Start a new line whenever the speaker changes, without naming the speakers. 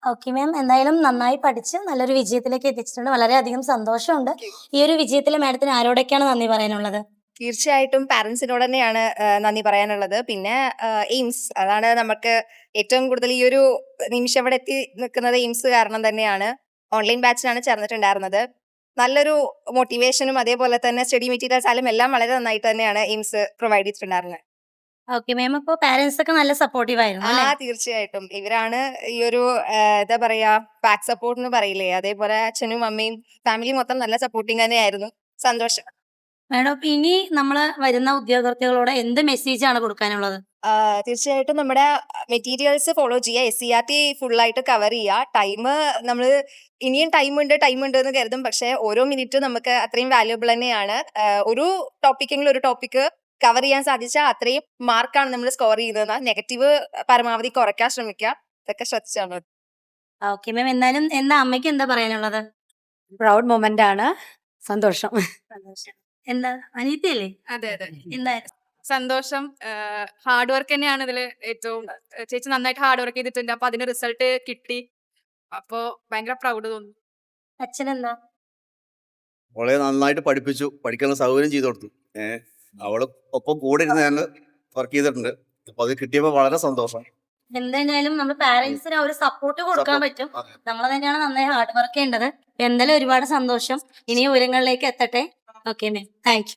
Okay ma'am, എന്തായാലും നന്നായി പഠിച്ച് നല്ലൊരു വിജയത്തിലേക്ക് എത്തിച്ചിട്ടുണ്ട്. വളരെയധികം സന്തോഷമുണ്ട്. ഈ ഒരു വിജയത്തിൽ മാഡത്തിന് ആരോടൊക്കെയാണ് നന്ദി പറയാനുള്ളത്?
തീർച്ചയായിട്ടും പാരന്റ്സിനോട് തന്നെയാണ് നന്ദി പറയാനുള്ളത്. പിന്നെ എയിംസ് അതാണ് നമുക്ക് ഏറ്റവും കൂടുതൽ ഈ ഒരു നിമിഷം ഇവിടെ എത്തി നിൽക്കുന്നത് എയിംസ് കാരണം തന്നെയാണ്. ഓൺലൈൻ ബാച്ചിലാണ് ചേർന്നിട്ടുണ്ടായിരുന്നത്. നല്ലൊരു മോട്ടിവേഷനും അതേപോലെ തന്നെ സ്റ്റഡി മെറ്റീരിയൽസ് ആയാലും എല്ലാം വളരെ നന്നായിട്ട് തന്നെയാണ് എയിംസ് പ്രൊവൈഡ് ചെയ്തിട്ടുണ്ടായിരുന്നത്.
ഓക്കെ മാം, അപ്പോൾ പാരന്റ്സ് ഒക്കെ നല്ല സപ്പോർട്ടീവ് ആയിരുന്നു അല്ലേ?
തീർച്ചയായിട്ടും. ഇവരാണ് ഈ ഒരു എന്താ പറയാ ബാക്ക് സപ്പോർട്ട് എന്ന് പറയില്ലേ, അതേപോലെ അച്ഛനും അമ്മയും ഫാമിലി മൊത്തം നല്ല സപ്പോർട്ടിങ് തന്നെയായിരുന്നു. സന്തോഷം.
മാഡം, അപ്പൊ ഇനി നമ്മള് വരുന്ന ഉദ്യോഗാർത്ഥികളോട് എന്ത് മെസ്സേജ് ആണ് കൊടുക്കാനുള്ളത്?
തീർച്ചയായിട്ടും നമ്മുടെ മെറ്റീരിയൽസ് ഫോളോ ചെയ്യുക. SCERT ഫുള്ളായിട്ട് കവർ ചെയ്യുക. നമ്മള് ഇനിയും ടൈം ഉണ്ട് എന്ന് കരുതും. പക്ഷെ ഓരോ മിനിറ്റും നമുക്ക് അത്രയും വാല്യുബിൾ തന്നെയാണ്. ഒരു ടോപ്പിക്കെങ്കിലും ഒരു ടോപ്പിക്ക് കവർ ചെയ്യാൻ സാധിച്ചാൽ അത്രയും മാർക്കാണ് നമ്മൾ സ്കോർ ചെയ്യുന്നത്. നെഗറ്റീവ് പരമാവധി കുറയ്ക്കാൻ ശ്രമിക്കുക. ഇതൊക്കെ ശ്രദ്ധിച്ചാൽ മതി.
ഓക്കെ മാം, എന്നാലും എന്താ അമ്മയ്ക്ക് എന്താ പറയാനുള്ളത്?
പ്രൗഡ് മൊമെന്റ് ആണ്. സന്തോഷം.
എന്താ അനിയത്തിയല്ലേ?
അതെ അതെ
എന്താ
സന്തോഷം. ഹാർഡ് വർക്ക് തന്നെയാണ് ഇതില് ഏറ്റവും. ചേച്ചി നന്നായിട്ട് ഹാർഡ് വർക്ക് ചെയ്തിട്ടുണ്ട്. അപ്പൊ അതിന് റിസൾട്ട് കിട്ടി. അപ്പൊ ഭയങ്കര പ്രൗഡ് തോന്നുന്നു.
അച്ഛനെന്താ?
അവളെ നന്നായിട്ട് പഠിപ്പിച്ചു, പഠിക്കാനുള്ള സൗകര്യം ചെയ്തു കൊടുത്തു. അവള് ഒപ്പം കൂടെ ഇരുന്ന് ഞാൻ വർക്ക് ചെയ്തിട്ടുണ്ട്. അപ്പൊ അത് കിട്ടിയപ്പോ വളരെ സന്തോഷം.
എന്തായാലും നമ്മൾ പാരന്റ്സിന് ഒരു സപ്പോർട്ട് കൊടുക്കാൻ പറ്റും. നമ്മൾ തന്നെയാണ് നന്നായി ഹാർഡ് വർക്ക് ചെയ്യേണ്ടത്. എന്തായാലും ഒരുപാട് സന്തോഷം. ഇനി ഉയരങ്ങളിലേക്ക് എത്തട്ടെ. Okay ma'am, thank U.